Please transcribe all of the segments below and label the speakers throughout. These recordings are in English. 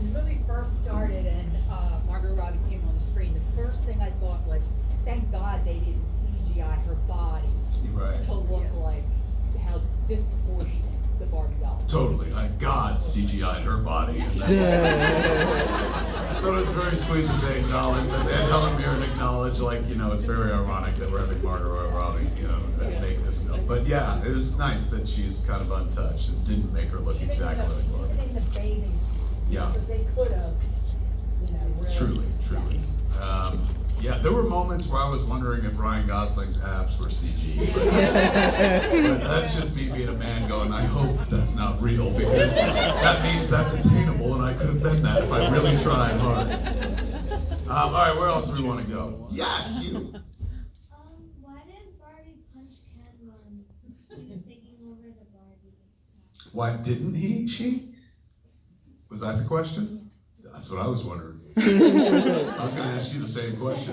Speaker 1: when the movie first started and Margot Robbie came on the screen, the first thing I thought was, thank God they didn't CGI her body
Speaker 2: Right.
Speaker 1: to look like how disproportionate the Barbie doll was.
Speaker 2: Totally. God CGI'd her body. And I thought it was very sweet that they acknowledged that, and Helen Mirren acknowledged, like, it's very ironic that we're having Margot Robbie, make this stuff. But yeah, it was nice that she's kind of untouched and didn't make her look exactly like Barbie.
Speaker 1: Even in the bathing suit.
Speaker 2: Yeah.
Speaker 1: Because they could have, really.
Speaker 2: Truly. Yeah, there were moments where I was wondering if Ryan Gosling's abs were CG. But that's just me being a man going, I hope that's not real, because that means that's attainable, and I could have been that if I really tried hard. All right, where else do we want to go? Yes, you.
Speaker 3: Why did Barbie punch Ken when he was taking over the Barbie?
Speaker 2: Why didn't he? She? Was that the question? That's what I was wondering. I was going to ask you the same question.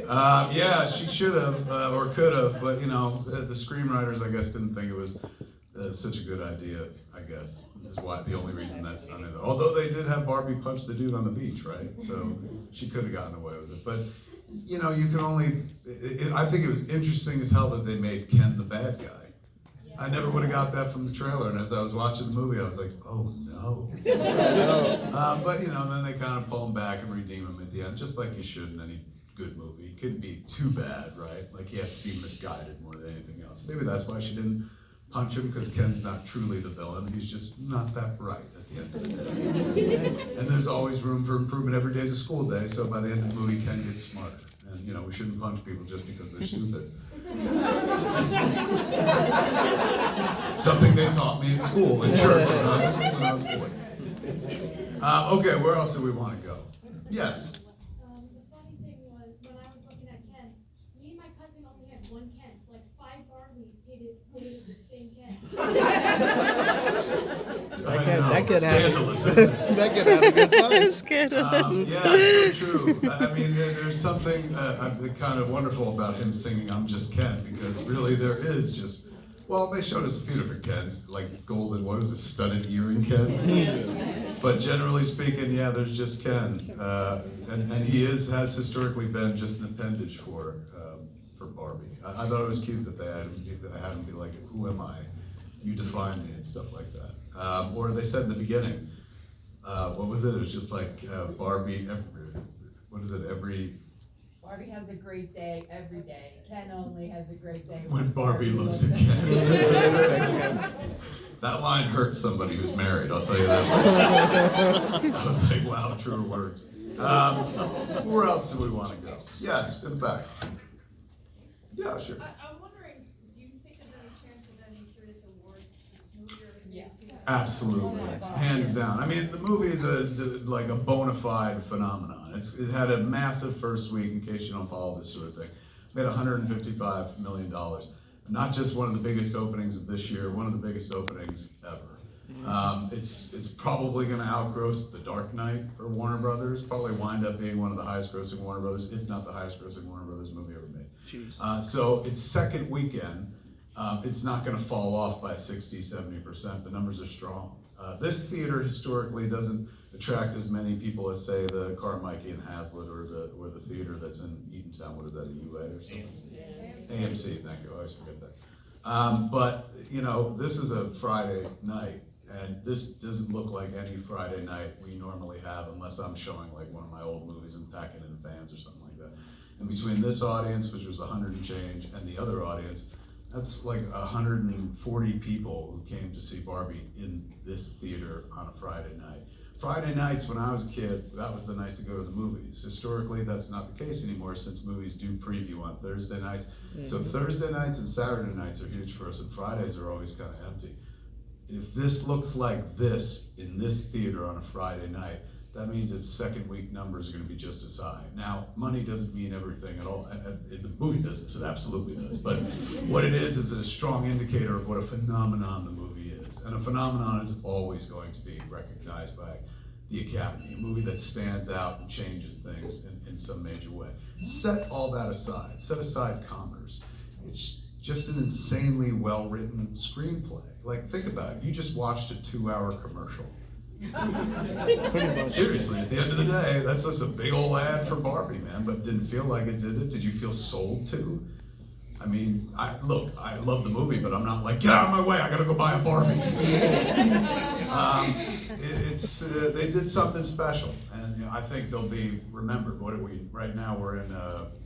Speaker 2: Yeah, she should have or could have, but the screenwriters, I guess, didn't think it was such a good idea. I guess is why the only reason that's not in there. Although they did have Barbie punch the dude on the beach, right? So she could have gotten away with it. But you can only. I think it was interesting as hell that they made Ken the bad guy. I never would have got that from the trailer, and as I was watching the movie, I was like, oh no. But then they kind of pull him back and redeem him at the end, just like you should in any good movie. It couldn't be too bad, right? Like he has to be misguided more than anything else. Maybe that's why she didn't punch him, because Ken's not truly the villain. He's just not that bright at the end of the day. And there's always room for improvement. Every day's a school day, so by the end of the movie, Ken gets smarter. And we shouldn't punch people just because they're stupid. Something they taught me in school, in church, when I was a boy. Okay, where else do we want to go? Yes.
Speaker 3: The funny thing was, when I was looking at Ken, me and my cousin only had one Ken, so like 5 Barbies dated the same Ken.
Speaker 4: That could
Speaker 2: Scandalous,
Speaker 4: have
Speaker 2: isn't it?
Speaker 4: that could have a good time.
Speaker 2: Yeah, it's so true. I mean, there's something kind of wonderful about him singing "I'm Just Ken," because really there is just. Well, they showed us a few different Kens, like golden, what was it, studded earring Ken? But generally speaking, yeah, there's just Ken. And he has historically been just an appendage for Barbie. I thought it was cute that they had him be like, who am I? You define me and stuff like that. Or they said in the beginning, what was it? It was just like Barbie, every
Speaker 1: Barbie has a great day every day. Ken only has a great day
Speaker 2: when Barbie looks at Ken. That line hurt somebody who's married, I'll tell you that. I was like, wow, truer words. Where else do we want to go? Yes, in the back. Yeah, sure.
Speaker 5: I'm wondering, do you think there's any chance of any serious awards for this movie, or is it
Speaker 1: Yes.
Speaker 2: Absolutely, hands down. I mean, the movie is like a bona fide phenomenon. It had a massive first week, in case you don't follow this sort of thing. Made $155 million. Not just one of the biggest openings of this year, one of the biggest openings ever. It's probably going to outgross The Dark Knight for Warner Brothers. Probably wind up being one of the highest grossing Warner Brothers, if not the highest grossing Warner Brothers movie ever made. So its second weekend, it's not going to fall off by 60, 70%. The numbers are strong. This theater historically doesn't attract as many people as, say, the Carmike and Hazlitt or the theater that's in Eatontown. What is that, a UA or something? AMC, thank you. I always forget that. But this is a Friday night, and this doesn't look like any Friday night we normally have, unless I'm showing like one of my old movies and packing in fans or something like that. And between this audience, which was 100 and change, and the other audience, that's like 140 people who came to see Barbie in this theater on a Friday night. Friday nights, when I was a kid, that was the night to go to the movies. Historically, that's not the case anymore, since movies do preview on Thursday nights. So Thursday nights and Saturday nights are huge for us, and Fridays are always kind of empty. If this looks like this in this theater on a Friday night, that means its second week numbers are going to be just as high. Now, money doesn't mean everything at all. In the movie business, it absolutely does. But what it is a strong indicator of what a phenomenon the movie is. And a phenomenon is always going to be recognized by the Academy, a movie that stands out and changes things in some major way. Set all that aside. Set aside commerce. It's just an insanely well-written screenplay. Like, think about it. You just watched a 2-hour commercial.
Speaker 4: Pretty much.
Speaker 2: Seriously, at the end of the day, that's just a big old ad for Barbie, man, but didn't feel like it, did it? Did you feel sold to? I mean, I love the movie, but I'm not like, get out of my way, I gotta go buy a Barbie. They did something special, and you know, I think they'll be remembered. What are we, right now we're in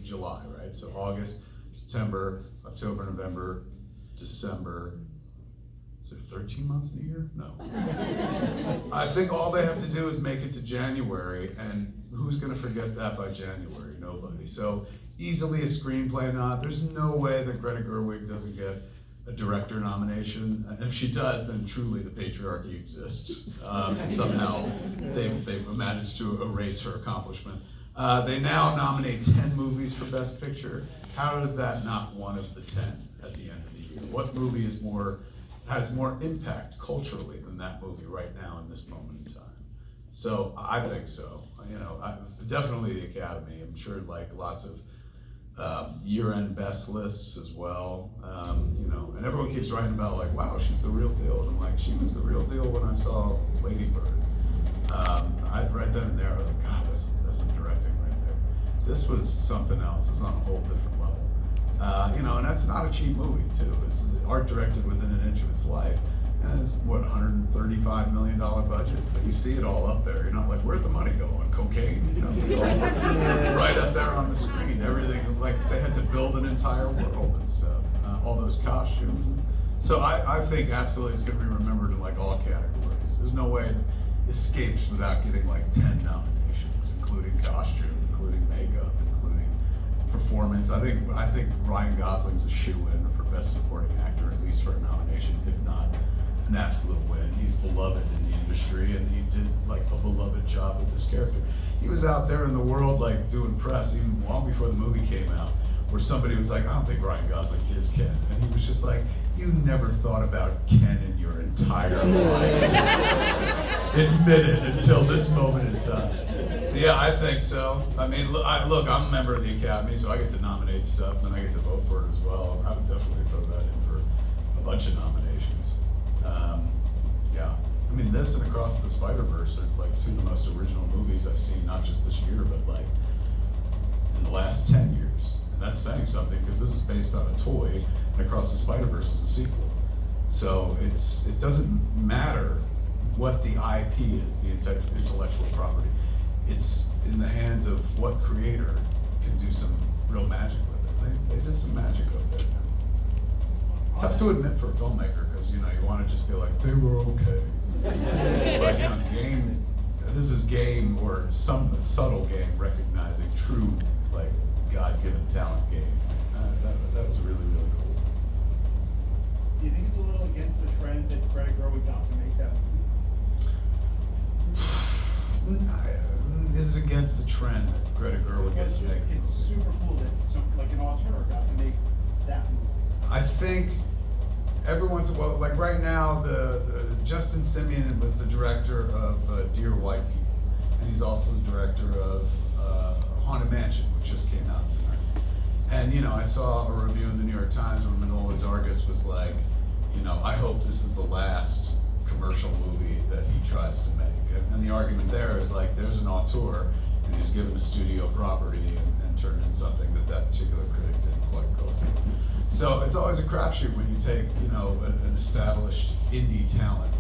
Speaker 2: July, right? So August, September, October, November, December. Is there 13 months in a year? No. I think all they have to do is make it to January, and who's gonna forget that by January? Nobody. So easily a screenplay nod. There's no way that Greta Gerwig doesn't get a director nomination. And if she does, then truly the patriarchy exists. And somehow they've managed to erase her accomplishment. They now nominate 10 movies for Best Picture. How is that not one of the 10 at the end of the year? What movie has more impact culturally than that movie right now in this moment in time? So I think so. You know, definitely the Academy. I'm sure like lots of year-end best lists as well. You know, and everyone keeps writing about like, wow, she's the real deal. And I'm like, she was the real deal when I saw Lady Bird. Right then and there, I was like, God, that's some directing right there. This was something else. It was on a whole different level. You know, and that's not a cheap movie too. It's art directed within an inch of its life. And it's what, $135 million budget, but you see it all up there. You're not like, where'd the money go? On cocaine? You know, it's all right up there on the screen. Everything, like they had to build an entire world and stuff. All those costumes. So I think absolutely it's going to be remembered in like all categories. There's no way it escapes without getting like 10 nominations, including costume, including makeup, including performance. I think Ryan Gosling's a shoo-in for Best Supporting Actor, at least for a nomination, if not an absolute win. He's beloved in the industry, and he did like a beloved job with this character. He was out there in the world like doing press even long before the movie came out, where somebody was like, I don't think Ryan Gosling is Ken. And he was just like, you never thought about Ken in your entire life. Admit it until this moment in time. So yeah, I think so. I mean, look, I'm a member of the Academy, so I get to nominate stuff, and I get to vote for it as well. I would definitely throw that in for a bunch of nominations. Yeah, I mean, this and Across the Spider-Verse are like two of the most original movies I've seen, not just this year, but like in the last 10 years. And that's saying something, because this is based on a toy, and Across the Spider-Verse is a sequel. So it doesn't matter what the IP is, the intellectual property. It's in the hands of what creator can do some real magic with it. They did some magic up there. Tough to admit for a filmmaker, because you know you want to just be like, they were okay. But you know, this is game, or some subtle game recognizing true like God-given talent game. That was really, really cool.
Speaker 6: Do you think it's a little against the trend that Greta Gerwig got to make that movie?
Speaker 2: Is it against the trend that Greta Gerwig gets to make?
Speaker 6: It's super cool that like an auteur got to make that movie.
Speaker 2: I think every once in a while, like right now, Justin Simien was the director of Dear White People, and he's also the director of Haunted Mansion, which just came out tonight. And you know, I saw a review in the New York Times where Manohla Dargis was like, you know, I hope this is the last commercial movie that he tries to make. And the argument there is like, there's an auteur, and he's given a studio property and turned in something that particular critic didn't quite go for. So it's always a crapshoot when you take, you know, an established indie talent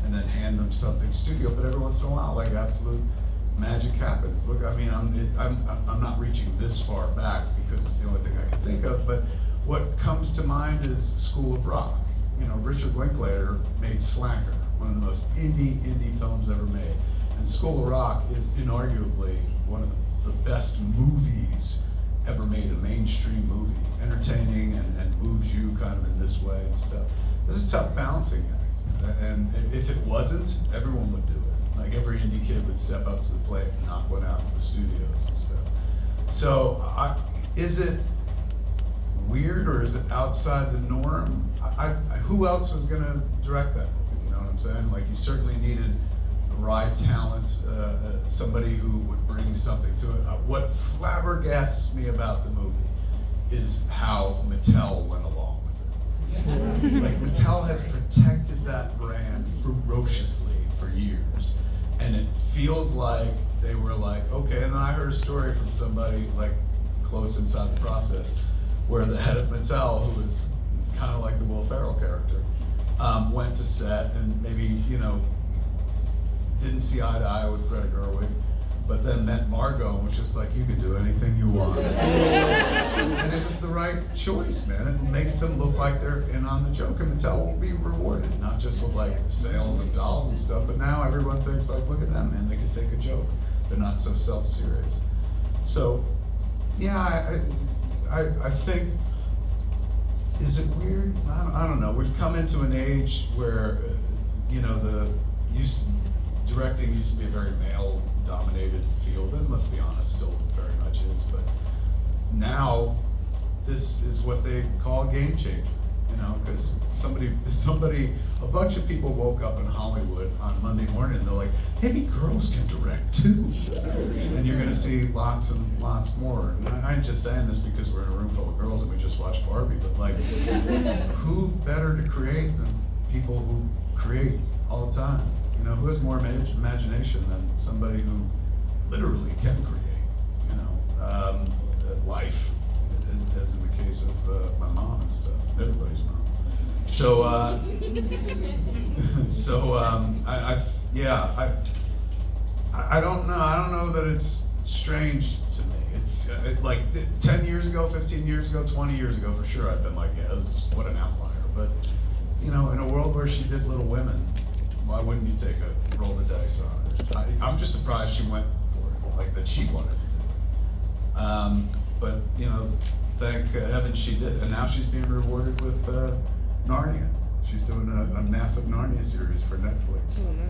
Speaker 2: and then hand them something studio. But every once in a while, like absolute magic happens. Look, I mean, I'm not reaching this far back because it's the only thing I can think of. But what comes to mind is School of Rock. You know, Richard Linklater made Slacker, one of the most indie films ever made. And School of Rock is inarguably one of the best movies ever made, a mainstream movie, entertaining and moves you kind of in this way and stuff. This is a tough balancing act, and if it wasn't, everyone would do it. Like every indie kid would step up to the plate and knock one out for the studios and stuff. So is it weird or is it outside the norm? Who else was gonna direct that movie, you know what I'm saying? Like you certainly needed a raw talent, somebody who would bring something to it. What flabbergasts me about the movie is how Mattel went along with it. Like Mattel has protected that brand ferociously for years. And it feels like they were like, okay, and then I heard a story from somebody like close inside the process where the head of Mattel, who was kind of like the Will Ferrell character, went to set and maybe, you know, didn't see eye to eye with Greta Gerwig, but then met Margot and was just like, you can do anything you want. And it was the right choice, man. It makes them look like they're in on the joke, and Mattel will be rewarded, not just with like sales of dolls and stuff, but now everyone thinks like, look at them, man, they can take a joke. They're not so self-serious. So, yeah, I think, is it weird? I don't know. We've come into an age where, you know, directing used to be a very male-dominated field, and let's be honest, still very much is, but now this is what they call a game changer, you know, because a bunch of people woke up in Hollywood on Monday morning and they're like, maybe girls can direct too. And you're gonna see lots and lots more. And I ain't just saying this because we're in a room full of girls and we just watched Barbie, but like, who better to create than people who create all the time? You know, who has more imagination than somebody who literally can create, you know, life, as in the case of my mom and stuff, everybody's mom. So, I don't know that it's strange to me. Like 10 years ago, 15 years ago, 20 years ago, for sure, I'd been like, yeah, this is what an outlier. But, you know, in a world where she did Little Women, why wouldn't you roll the dice on it? I'm just surprised she went for it, like that she wanted to do it. But, you know, thank heaven she did. And now she's being rewarded with Narnia. She's doing a massive Narnia series for Netflix.
Speaker 4: Oh, nice.